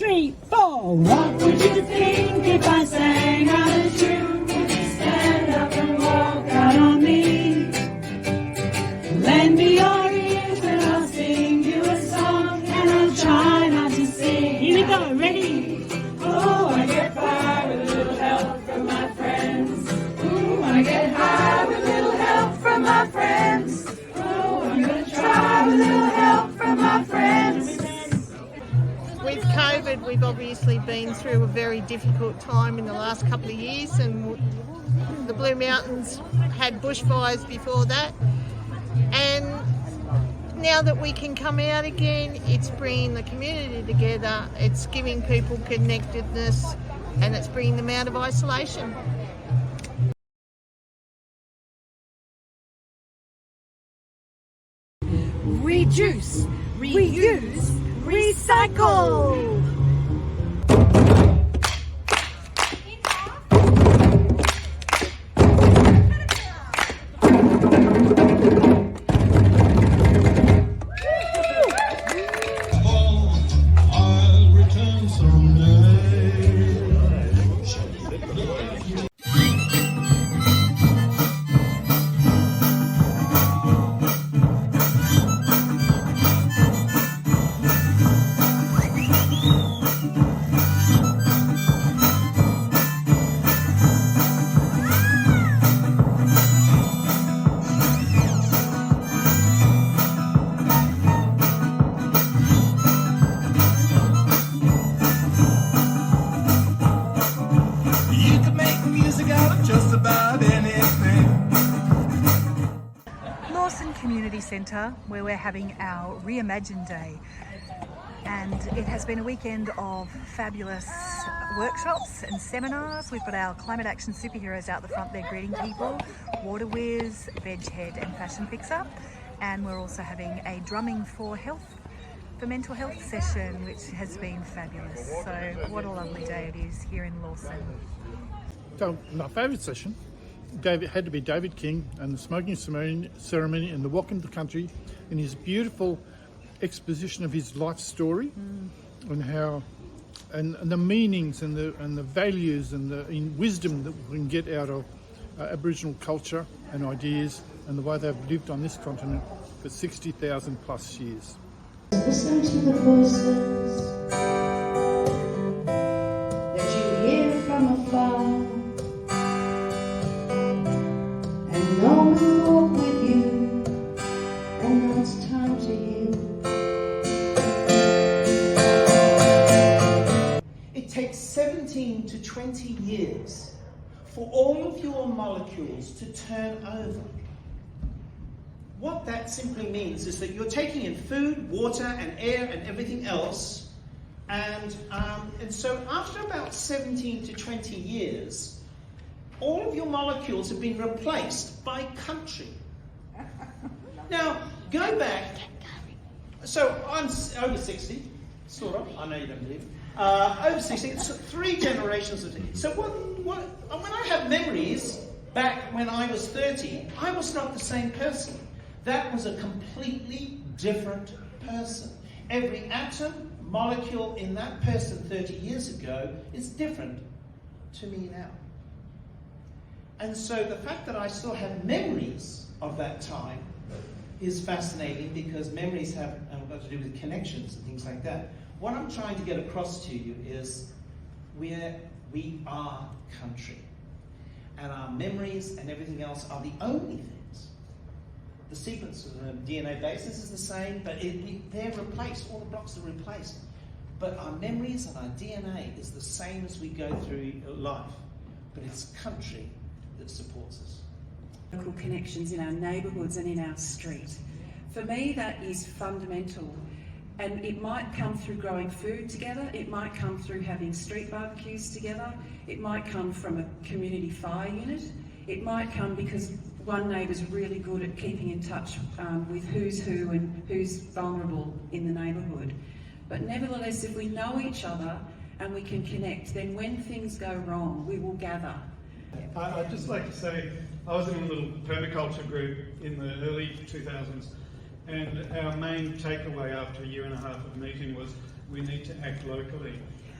3, 4. What would you think if I sang out a tune? Would you stand up and walk out on me? Lend me your ears and I'll sing you a song, and I'll try not to sing. Here we go, ready? Oh, I get by with a little help from my friends. Ooh, I get high with a little help from my friends. Oh, I'm gonna try with a little help from my friends. With COVID, we've obviously been through a very difficult time in the last couple of years, and the Blue Mountains had bushfires before that. And now that we can come out again, it's bringing the community together, it's giving people connectedness, and it's bringing them out of isolation. Reduce, reuse, recycle. Just about anything. Lawson Community Centre, where we're having our Reimagine Day, and it has been a weekend of fabulous workshops and seminars. We've got our climate action superheroes out the front there greeting people, Water Whiz, Veg Head and Fashion Fixer, and we're also having a drumming for mental health session, which has been fabulous. So what a lovely day it is here in Lawson. So my favourite session had to be David King and the smoking ceremony and the walk into the country, and his beautiful exposition of his life story and how and the meanings and the values and the wisdom that we can get out of Aboriginal culture and ideas and the way they've lived on this continent for 60,000 plus years. Listen to the voices that you hear from afar, and know will walk with you, and now it's time to heal. It takes 17 to 20 years for all of your molecules to turn over. What that simply means is that you're taking in food, water, and air, and everything else, and so after about 17 to 20 years, all of your molecules have been replaced by country. Now, go back. So I'm over 60, sort of. I know you don't believe. Over 60. It's 3 generations of it. So when I have memories back when I was 30, I was not the same person. That was a completely different person. Every atom, molecule in that person 30 years ago is different to me now. And so the fact that I still have memories of that time is fascinating, because memories have got to do with connections and things like that. What I'm trying to get across to you is we are country. And our memories and everything else are the only things. The sequence of the DNA basis is the same, but they're replaced. All the blocks are replaced. But our memories and our DNA is the same as we go through life. But it's country that supports us. Local connections in our neighbourhoods and in our street. For me, that is fundamental. And it might come through growing food together, it might come through having street barbecues together, it might come from a community fire unit, it might come because one neighbour's really good at keeping in touch with who's who and who's vulnerable in the neighbourhood. But nevertheless, if we know each other and we can connect, then when things go wrong, we will gather. I'd just like to say, I was in a little permaculture group in the early 2000s, and our main takeaway after a year and a half of meeting was we need to act locally.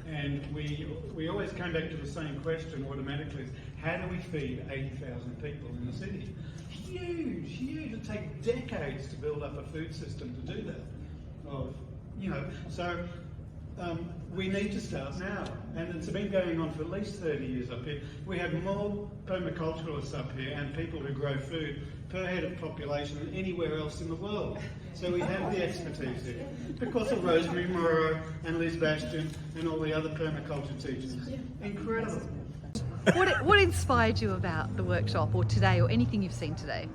And we always come back to the same question automatically: how do we feed 80,000 people in the city? Huge. It takes decades to build up a food system to do that. So we need to start now. And it's been going on for at least 30 years up here. We have more permaculturalists up here and people who grow food per head of population than anywhere else in the world. So we have the expertise here because of Rosemary Morrow and Liz Bastian and all the other permaculture teachers. Incredible. What inspired you about the workshop or today or anything you've seen today?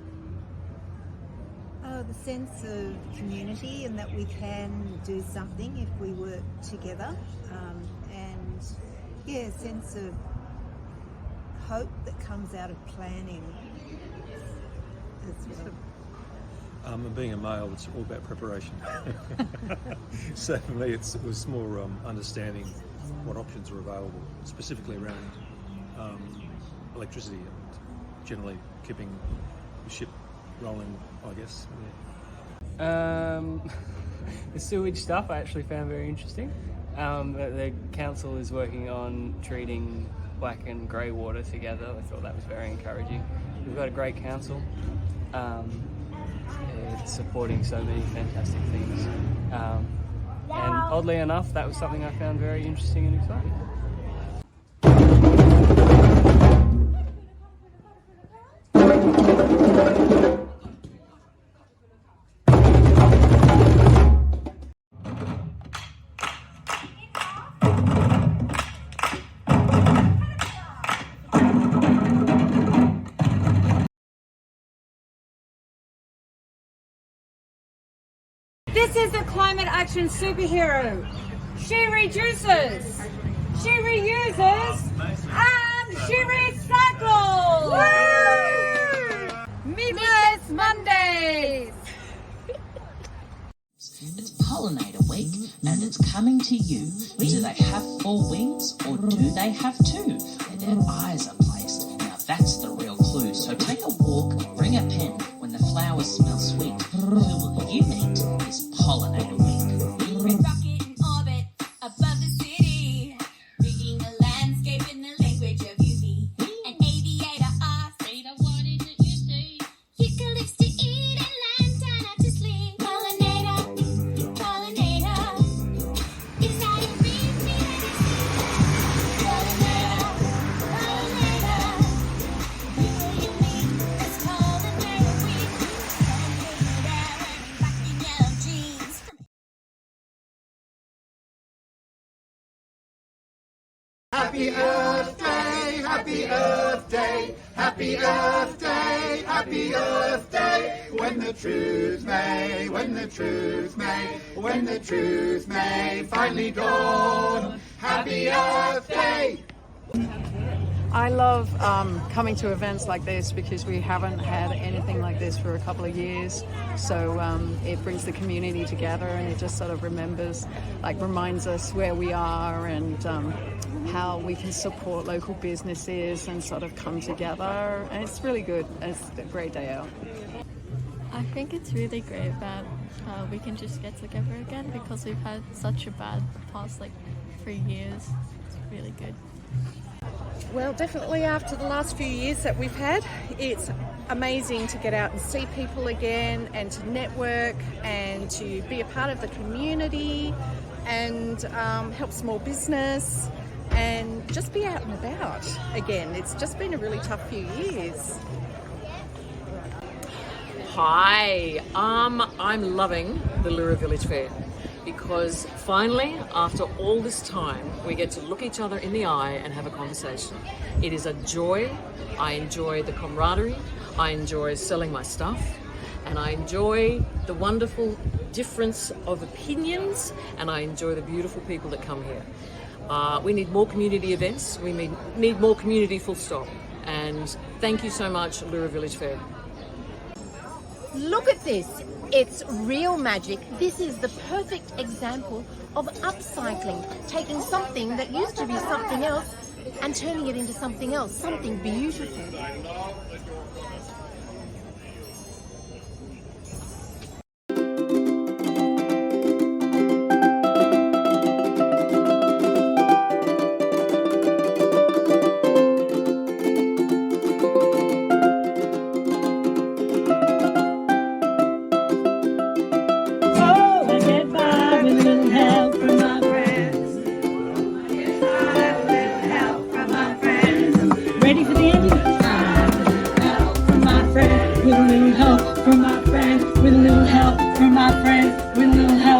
The sense of community and that we can do something if we work together, and a sense of hope that comes out of planning as well. Being a male, it's all about preparation. So for me, it was more understanding what options are available, specifically around electricity and generally keeping the ship rolling, I guess. The sewage stuff I actually found very interesting. The council is working on treating black and grey water together. I thought that was very encouraging. We've got a great council. It's supporting so many fantastic things. And oddly enough, that was something I found very interesting and exciting. This is the climate action superhero. She reduces, she reuses, and she recycles! Meatless Mondays! It's pollinator week and it's coming to you. Do they have 4 wings or do they have 2? Where their eyes are placed. Now that's the real clue. So take a walk, bring a pen. When the flowers smell sweet, who will you meet this pollinator week? Red rocket in orbit above the city, rigging the landscape in the language of UV. An aviator asks, Rita, what is it you see? Eucalypts to eat and lantana to sleep. Pollinator, pollinator, is that a real feeling? Pollinator, pollinator, who will you meet this pollinator week? Pollinator, black and yellow jeans. Happy Earth Day, Happy Earth Day, Happy Earth Day, Happy Earth Day. When the truth may, when the truth may, when the truth may finally dawn. Happy Earth Day. I love coming to events like this because we haven't had anything like this for a couple of years. So it brings the community together and it just sort of reminds us where we are and how we can support local businesses and sort of come together. And it's really good. It's a great day out. I think it's really great that we can just get together again because we've had such a bad past 3 years. It's really good. Well, definitely after the last few years that we've had, it's amazing to get out and see people again and to network and to be a part of the community and help small business and just be out and about again. It's just been a really tough few years. Hi, I'm loving the Lura Village Fair because finally, after all this time, we get to look each other in the eye and have a conversation. It is a joy. I enjoy the camaraderie. I enjoy selling my stuff. And I enjoy the wonderful difference of opinions, and I enjoy the beautiful people that come here. We need more community events. We need more community full stop. And thank you so much, Lura Village Fair. Look at this. It's real magic. This is the perfect example of upcycling, taking something that used to be something else and turning it into something else, something beautiful. with a little help from my friends, with a little help from my friends, with a little help.